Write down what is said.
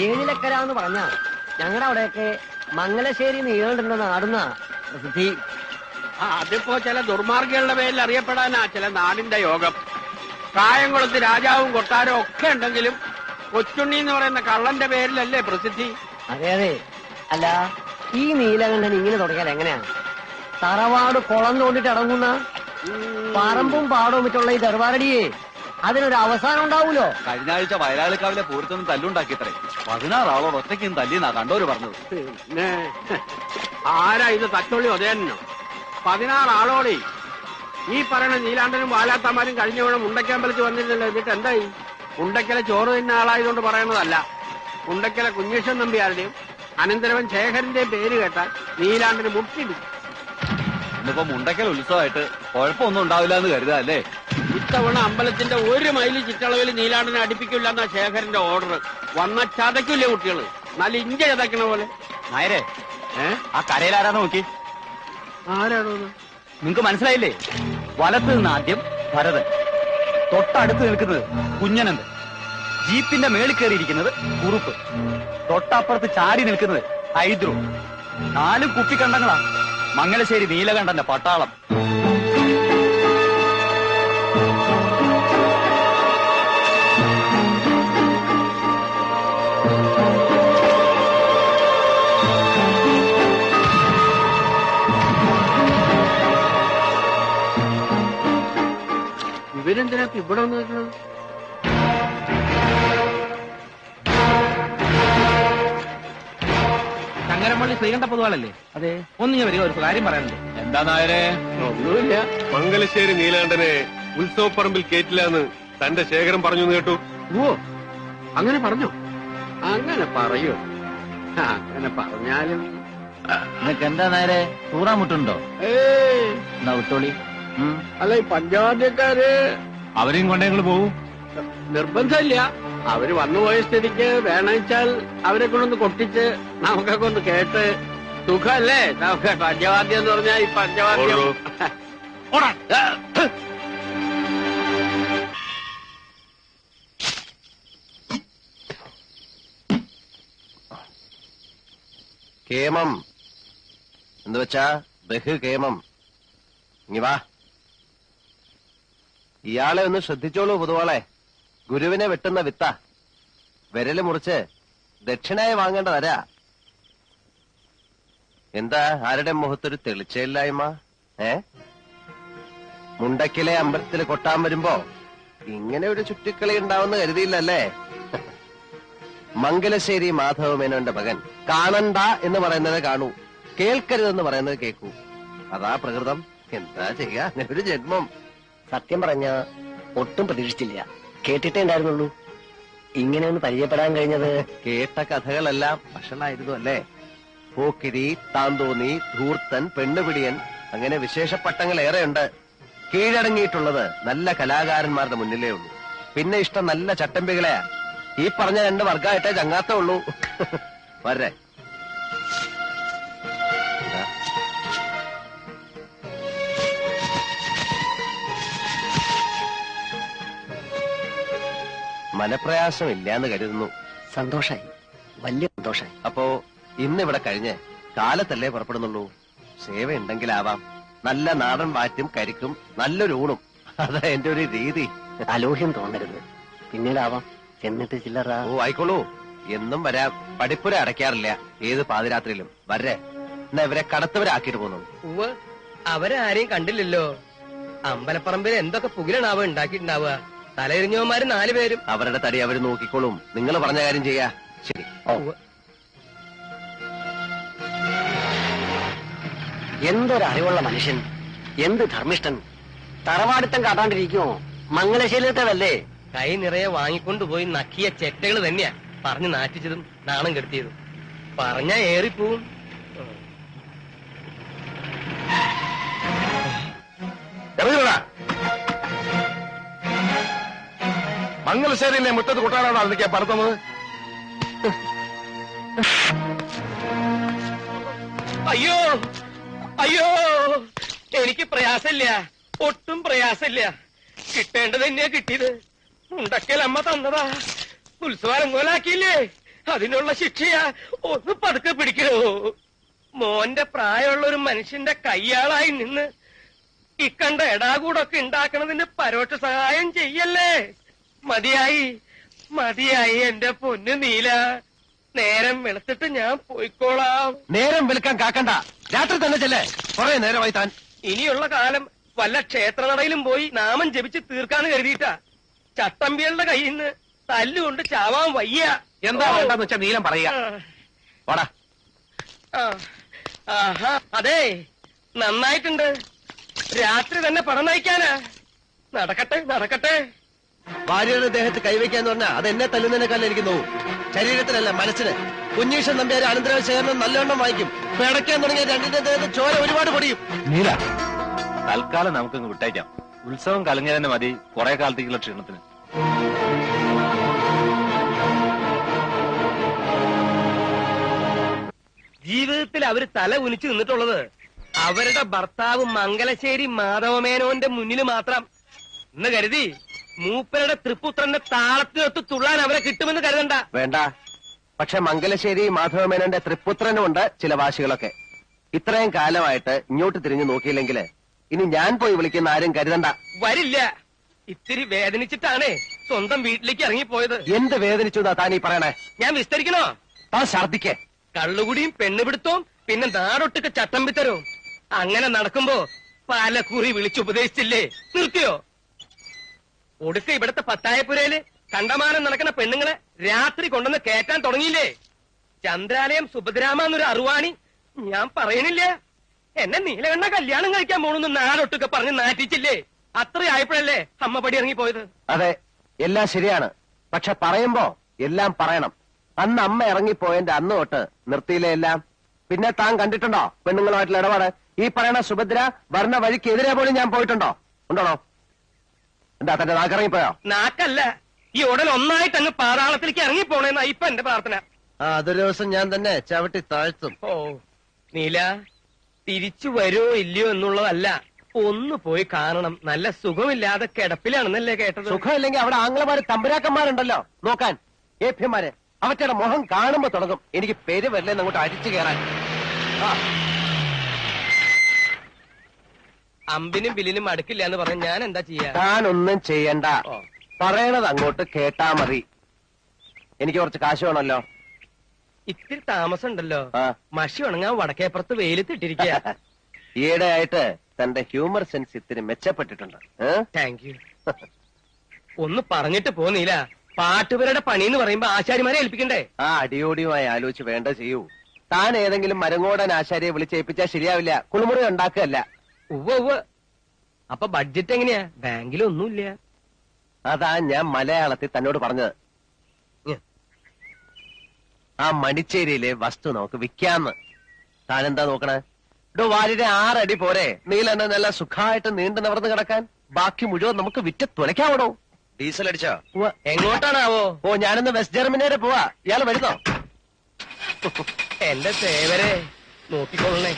ഏഴിലക്കര എന്ന് പറഞ്ഞ ഞങ്ങളുടെ അവിടെയൊക്കെ മംഗലശ്ശേരി നീളുണ്ടെന്ന നാടുന്ന പ്രസിദ്ധി. അതിപ്പോ ചില ദുർമാർഗങ്ങളുടെ പേരിൽ അറിയപ്പെടാനാ ചില നാടിന്റെ യോഗം. കായംകുളത്ത് രാജാവും കൊട്ടാരവും ഒക്കെ ഉണ്ടെങ്കിലും കൊച്ചുണ്ണി എന്ന് പറയുന്ന കള്ളന്റെ പേരിലല്ലേ പ്രസിദ്ധി? അതെ അതെ. അല്ല, ഈ നീലകണ്ഠൻ ഇങ്ങനെ തുടങ്ങിയാൽ എങ്ങനെയാണ്? തറവാട് കുളം തോണ്ടിട്ട് ഇറങ്ങുന്ന പറമ്പും പാടവും മറ്റുള്ള ഈ ദർബാരടിയെ അതിനൊരു അവസാനം ഉണ്ടാവൂലോ? കഴിഞ്ഞ ആഴ്ച വയലാളിക്കാവിലെ പൂരത്തൊന്നും തല്ലുണ്ടാക്കിത്രേ. 16 ആളോട് ഒറ്റയ്ക്കും തല്ലിന്നാ കണ്ടോര് പറഞ്ഞത്. പിന്നെ ആരാ ഇത് തച്ചുള്ളി ഉദയനോ? 16 ആളോടെ ഈ പറയുന്ന നീലാണ്ടനും വാലാത്തമാരും കഴിഞ്ഞ വീട് മുണ്ടക്കമ്പലത്ത് വന്നിരുന്നല്ലോ. എന്നിട്ട് എന്തായി? മുണ്ടക്കലെ ചോറ് തിന്ന ആളായതുകൊണ്ട് പറയുന്നതല്ല. മുണ്ടക്കലെ കുഞ്ഞേശ്വൻ നമ്പ്യാരുടെയും അനന്തരവൻ ശേഖരന്റെയും പേര് കേട്ടാൽ നീലാണ്ടന് മുട്ടിടും. ഇന്നിപ്പോ മുണ്ടക്കൽ ഉത്സവമായിട്ട് കുഴപ്പമൊന്നും ഉണ്ടാവില്ല എന്ന് കരുതാ അല്ലേ? ഇത്തവണ അമ്പലത്തിന്റെ 1 മൈൽ ചുറ്റളവിൽ നീലാണ്ടനെ അടുപ്പിക്കില്ല എന്നാ ശേഖരന്റെ ഓർഡർ. വന്ന ചതക്കില്ലേ കുട്ടികള്, നല്ല ഇഞ്ച ചതക്കണ പോലെ. നായരെ, ആ കരയിലാരാന്ന് നോക്കി. ആരാണോ? നിങ്ങക്ക് മനസ്സിലായില്ലേ? വലത്ത് നിന്ന് ആദ്യം ഭരതൻ, തൊട്ടടുത്ത് നിൽക്കുന്നത് കുഞ്ഞനന്ത്, ജീപ്പിന്റെ മേളിൽ കയറിയിരിക്കുന്നത് കുറുപ്പ്, തൊട്ടപ്പുറത്ത് ചാടി നിൽക്കുന്നത് ഹൈദ്രു. 4 കുപ്പിക്കണ്ടങ്ങളാ മംഗലശ്ശേരി നീലകണ്ഠന്റെ പട്ടാളം. ഇവരെന്തിനാ ഇവിടെ വന്ന് നിൽക്കണം? ചങ്ങരപ്പള്ളി ശ്രീകണ്ഠ പൊതുവാളല്ലേ? അതെ. ഒന്നിങ്ങ വരിക, ഒരു കാര്യം പറയാനുണ്ട്. എന്താ നായരെ? ഒന്നുമില്ല. മംഗലശ്ശേരി നീലകണ്ഠനെ ഉത്സവപ്പറമ്പിൽ കേറ്റില്ലാന്ന് തന്റെ ശേഖരം പറഞ്ഞു കേട്ടു. ഓ, അങ്ങനെ പറഞ്ഞോ? അങ്ങനെ പറയോ? അങ്ങനെ പറഞ്ഞാലും നിനക്ക് എന്താ നേരെ തൂറാമുട്ടുണ്ടോ? എന്നാ വിട്ടോളി. അല്ല, ഈ പഞ്ചവാദ്യക്കാര് അവരെയും കൊണ്ടേ നിങ്ങൾ പോവും. നിർബന്ധമില്ല. അവര് വന്നുപോയ സ്ഥിതിക്ക് വേണമെച്ചാൽ അവരെ കൊണ്ടൊന്ന് കൊട്ടിച്ച് നമുക്കൊക്കെ ഒന്ന് കേട്ട് സുഖല്ലേ? നമുക്ക് പഞ്ചവാദ്യം എന്ന് പറഞ്ഞാൽ ഈ പഞ്ചവാദ്യം കേമം എന്ന് വെച്ചാ ബഹുകേമം. ഇനി വാ, ഇയാളെ ഒന്ന് ശ്രദ്ധിച്ചോളൂ പൊതുവാളെ. ഗുരുവിനെ വെട്ടുന്ന വിത്ത, വിരല് മുറിച്ച് ദക്ഷിണായി വാങ്ങേണ്ടതരാ. എന്താ ആരുടെ മുഖത്തൊരു തെളിച്ചയില്ലായ്മ? മുണ്ടക്കിലെ അമ്പലത്തിൽ കൊട്ടാൻ വരുമ്പോ ഇങ്ങനെ ഒരു ചുറ്റിക്കളി ഉണ്ടാവുന്ന കരുതിയില്ലല്ലേ? മംഗലശ്ശേരി മാധവമേനോന്റെ മകൻ കാണണ്ട എന്ന് പറയുന്നത് കാണൂ, കേൾക്കരുതെന്ന് പറയുന്നത് കേൾക്കൂ. അതാ പ്രകൃതം. എന്താ ചെയ്യാ, അങ്ങനെ ഒരു ജന്മം. സത്യം പറഞ്ഞ ഒട്ടും പ്രതീക്ഷിച്ചില്ല. കേട്ടിട്ടേ ഉണ്ടായിരുന്നുള്ളൂ. ഇങ്ങനെ ഒന്ന് പരിചയപ്പെടാൻ കഴിഞ്ഞത്. കേട്ട കഥകളെല്ലാം ഭക്ഷണമായിരുന്നു അല്ലേ? പോക്കിരി, താന്തോന്നി, ധൂർത്തൻ, പെണ്ണുപിടിയൻ, അങ്ങനെ വിശേഷ പട്ടങ്ങൾ ഏറെയുണ്ട്. കീഴടങ്ങിയിട്ടുള്ളത് നല്ല കലാകാരന്മാരുടെ മുന്നിലേ ഉള്ളൂ. പിന്നെ ഇഷ്ടം നല്ല ചട്ടമ്പികളെയാ. ഈ പറഞ്ഞ 2 വർഗമായിട്ടേ ചങ്ങാത്തേ ഉള്ളൂ. വരെ മനപ്രയാസം ഇല്ലാന്ന് കരുതുന്നു. സന്തോഷായി, വലിയ സന്തോഷായി. അപ്പോ ഇന്നിവിടെ കഴിഞ്ഞ് കാലത്തല്ലേ പുറപ്പെടുന്നുള്ളൂ. സേവ ഉണ്ടെങ്കിലാവാം. നല്ല നാടൻ വാറ്റും കരിക്കും നല്ലൊരു ഊണും. അതാ എന്റെ ഒരു രീതി. അലോഹ്യം തോന്നരുത്, പിന്നീടാവാം. എന്നിട്ട് ചില്ലറ. ഓ ആയിക്കോളൂ, എന്നും വരാം. പഠിപ്പുര അടയ്ക്കാറില്ല ഏത് പാതിരാത്രിയിലും. വരെ എന്നാ ഇവരെ കടത്തവരാക്കിട്ട് പോകുന്നു. അവരെ ആരെയും കണ്ടില്ലല്ലോ. അമ്പലപ്പറമ്പിൽ എന്തൊക്കെ പുകിലാണാവ ഉണ്ടാക്കിയിട്ടുണ്ടാവുക. തലയെറിഞ്ഞവന്മാര് 4 പേരും. അവരുടെ തടി അവര് നോക്കിക്കോളും. നിങ്ങൾ പറഞ്ഞ കാര്യം ചെയ്യാ. ശരി. എന്തൊരറിവുള്ള മനുഷ്യൻ, എന്ത് ധർമ്മിഷ്ഠൻ. തറവാടിത്തം കാട്ടാണ്ടിരിക്കുമോ? മംഗലശ്ശേരിയിലത്തേതല്ലേ? കൈ നിറയെ വാങ്ങിക്കൊണ്ടുപോയി നക്കിയ ചെറ്റകൾ തന്നെയാ പറഞ്ഞു നാറ്റിച്ചതും നാണം കെടുത്തിയതും. പറഞ്ഞാ ഏറിപ്പോവും. മംഗലശ്ശേരിയിലെ മുറ്റത്ത് കൊട്ടാനാണോ അതിലേക്ക് പറത്തുന്നത്? അയ്യോ അയ്യോ, എനിക്ക് പ്രയാസമില്ല, ഒട്ടും പ്രയാസമില്ല. കിട്ടേണ്ടത് തന്നെയാ കിട്ടിയത്. ഉണ്ടക്കൽ അമ്മ തന്നതാ. ഉത്സവം കോലാക്കിയില്ലേ? അതിനുള്ള ശിക്ഷയാ. ഒന്ന് പതുക്കെ പിടിക്കണോ. മോന്റെ പ്രായമുള്ള ഒരു മനുഷ്യന്റെ കയ്യാളായി നിന്ന് ഇക്കണ്ട എടാകൂടൊക്കെ ഉണ്ടാക്കണതിന് പരോക്ഷ സഹായം ചെയ്യല്ലേ. മതിയായി മതിയായി എന്റെ പൊന്നു നീല. നേരം വെളുത്തിട്ട് ഞാൻ പോയിക്കോളാം. നേരം വെളുക്കാൻ കാക്കണ്ട, രാത്രി തന്നെ ചെല്ലേ. കുറെ നേരമായി താൻ. ഇനിയുള്ള കാലം വല്ല ക്ഷേത്രനടയിലും പോയി നാമം ജപിച്ച് തീർക്കാന്ന് കരുതിയിട്ടാ. ചട്ടമ്പികളുടെ കയ്യിൽ നിന്ന് തല്ലുകൊണ്ട് ചാവാൻ വയ്യ. എന്താ വേണ്ടെന്ന് വെച്ചാ നീലം പറയാ. വാടാ. ആഹാ, അതെ നന്നായിട്ടുണ്ട്. രാത്രി തന്നെ പണം നയിക്കാനാ. നടക്കട്ടെ നടക്കട്ടെ. ഭാര്യയുടെ ദേഹത്ത് കൈവയ്ക്കാന്ന് പറഞ്ഞാൽ അത് എന്നെ തല്ലുന്നതിനേക്കാളും എനിക്ക് നോവും. ശരീരത്തിലല്ല, മനസ്സിന്. കുഞ്ഞീഷൻ നമ്പ്യാർ അനന്തര ശേഖരണം നല്ലവണ്ണം വായിക്കും. പിടയ്ക്കാൻ തുടങ്ങിയ രണ്ടിന്റെ ദേഹത്ത് ചോര ഒരുപാട് പൊടിയും. നീല, തൽക്കാലം നമുക്കങ്ങ് വിട്ടേക്കാം. ഉത്സവം കലങ്ങിയ തന്നെ മതി കുറെ കാലത്തേക്കുള്ള ക്ഷീണത്തിന്. ജീവിതത്തിൽ അവര് തല കുനിച്ചു നിന്നിട്ടുള്ളത് അവരുടെ ഭർത്താവ് മംഗലശ്ശേരി മാധവമേനോന്റെ മുന്നിൽ മാത്രം എന്ന് കരുതി മൂപ്പരുടെ തൃപ്പുത്രന്റെ താളത്തിനൊത്ത് തുള്ളാൻ അവരെ കിട്ടുമെന്ന് കരുതണ്ട. വേണ്ട. പക്ഷെ മംഗലശ്ശേരി മാധവമേനോന്റെ തൃപ്പുത്രനുമുണ്ട് ചില വാശികളൊക്കെ. ഇത്രയും കാലമായിട്ട് ഇങ്ങോട്ട് തിരിഞ്ഞു നോക്കിയില്ലെങ്കിൽ ഇനി ഞാൻ പോയി വിളിക്കുന്ന ആരും കരുതണ്ട. വരില്ല. ഇത്തിരി വേദനിച്ചിട്ടാണ് സ്വന്തം വീട്ടിലേക്ക് ഇറങ്ങിപ്പോയത്. എന്ത് വേദനിച്ചു എന്നാ താനീ പറയണേ? ഞാൻ വിസ്തരിക്കണോ? താൻ ഛർദിക്കേ. കള്ളുകുടിയും പെണ്ണുപിടുത്തവും പിന്നെ നാടൊട്ടുക്ക് ചട്ടമ്പിത്തരവും അങ്ങനെ നടക്കുമ്പോ പല കുറി വിളിച്ചുപദേശിച്ചില്ലേ? നിർത്തിയോ? ഒടുക്ക ഇവിടത്തെ പത്തായപ്പുരയില് കണ്ടമാനം നടക്കുന്ന പെണ്ണുങ്ങളെ രാത്രി കൊണ്ടുവന്ന് കേറ്റാൻ തുടങ്ങിയില്ലേ? ചന്ദ്രാലയം സുഭദ്രാമ എന്നൊരു അറുവാണി. ഞാൻ പറയണില്ല, എന്നെ നീലകണ്ഠ കല്യാണം കഴിക്കാൻ പോണെന്ന് നാടൊട്ടുക്കെ പറഞ്ഞ് നാറ്റിച്ചില്ലേ? അത്രയായപ്പോഴല്ലേ അമ്മ പടി ഇറങ്ങിപ്പോയത്. അതെ, എല്ലാം ശരിയാണ്. പക്ഷെ പറയുമ്പോ എല്ലാം പറയണം. അന്ന് അമ്മ ഇറങ്ങിപ്പോയതിന്റെ അന്ന് തൊട്ട് നിർത്തിയില്ലേ എല്ലാം. പിന്നെ താൻ കണ്ടിട്ടുണ്ടോ പെണ്ണുങ്ങളുമായിട്ടുള്ള ഇടപാട്? ഈ പറയണ സുഭദ്ര വരുന്ന വഴിക്ക് എതിരെ പോലും ഞാൻ പോയിട്ടുണ്ടോ? ഉണ്ടോണോ? എന്താ തന്റെ നാക്കിറങ്ങിപ്പോയോ? നാക്കല്ല, ഈ ഉടൻ ഒന്നായിട്ട് അങ്ങ് പാതാളത്തിലേക്ക് ഇറങ്ങിപ്പോണേന്നാ ഇപ്പൊ എന്റെ പ്രാർത്ഥന. അതൊരു ദിവസം ഞാൻ തന്നെ ചവിട്ടി താഴ്ത്തും. ഓ നീല, തിരിച്ചു വരുമോ ഇല്ലയോ എന്നുള്ളതല്ല, ഒന്ന് പോയി കാണണം. നല്ല സുഖമില്ലാതെ കിടപ്പിലാണെന്നല്ലേ കേട്ടത്? സുഖമില്ലെങ്കിൽ അവിടെ ആംഗ്ലമാര് തമ്പുരാക്കന്മാരുണ്ടല്ലോ നോക്കാൻ. ഏഭ്യന്മാര് അവറ്റയുടെ മുഖം കാണുമ്പോ തുടങ്ങും എനിക്ക് പേര് വരില്ലെന്ന് അങ്ങോട്ട് അടിച്ചു കയറാൻ. അമ്പിനും ബില്ലിനും അടുക്കില്ല എന്ന് പറഞ്ഞ ഞാൻ എന്താ ചെയ്യാ? താനൊന്നും ചെയ്യണ്ട. ഓ. പറയണത് അങ്ങോട്ട് കേട്ടാ മതി. എനിക്ക് കുറച്ച് കാശ് വേണമല്ലോ. ഇത്തിരി താമസം ഉണ്ടല്ലോ. ആ. മഷി ഉണങ്ങാൻ വടക്കേപ്പുറത്ത് വെയിലത്തിട്ടിരിക്കുക. ഈയിടെ ആയിട്ട് തന്റെ ഹ്യൂമർ സെൻസ് ഇത്തിരി മെച്ചപ്പെട്ടിട്ടുണ്ട്. Thank you. ഒന്ന് പറഞ്ഞിട്ട് പോന്നില്ല. പാട്ടുപേരുടെ പണി എന്ന് പറയുമ്പോ ആശാരിമാരെ ഏൽപ്പിക്കണ്ടേ? ആ അടിയോടിയുമായി ആലോചിച്ച് വേണ്ട ചെയ്യൂ. താൻ ഏതെങ്കിലും മരങ്ങോടൻ ആശാരിയെ വിളിച്ചേൽപ്പിച്ചാൽ ശരിയാവില്ല. കുളിമുറി ഉണ്ടാക്കുകയല്ല. ഉവ്വ്. അപ്പൊ ബഡ്ജറ്റ് എങ്ങനെയാ? ബാങ്കിലൊന്നുമില്ല. അതാ ഞാൻ മലയാളത്തിൽ തന്നോട് പറഞ്ഞത്. ഉം. ആ മടിച്ചേരിയിലെ വസ്തു നമുക്ക് വിൽക്കാന്ന്. താനെന്താ നോക്കണേ? ഇടോ വാലിന്റെ 6 അടി പോരെ നീലെന്നെ നല്ല സുഖമായിട്ട് നീണ്ടു നിവർന്ന് കിടക്കാൻ? ബാക്കി മുഴുവൻ നമുക്ക് വിറ്റ് തുലയ്ക്കാവണോ? ഡീസൽ അടിച്ചോ? എങ്ങോട്ടാണാവോ? ഓ ഞാനിന്ന് വെസ്റ്റ് ജർമ്മനി വരെ പോവാ. ഇയാള് വരുന്നോ? എന്റെ സേവരെ നോക്കിക്കൊള്ളണേ.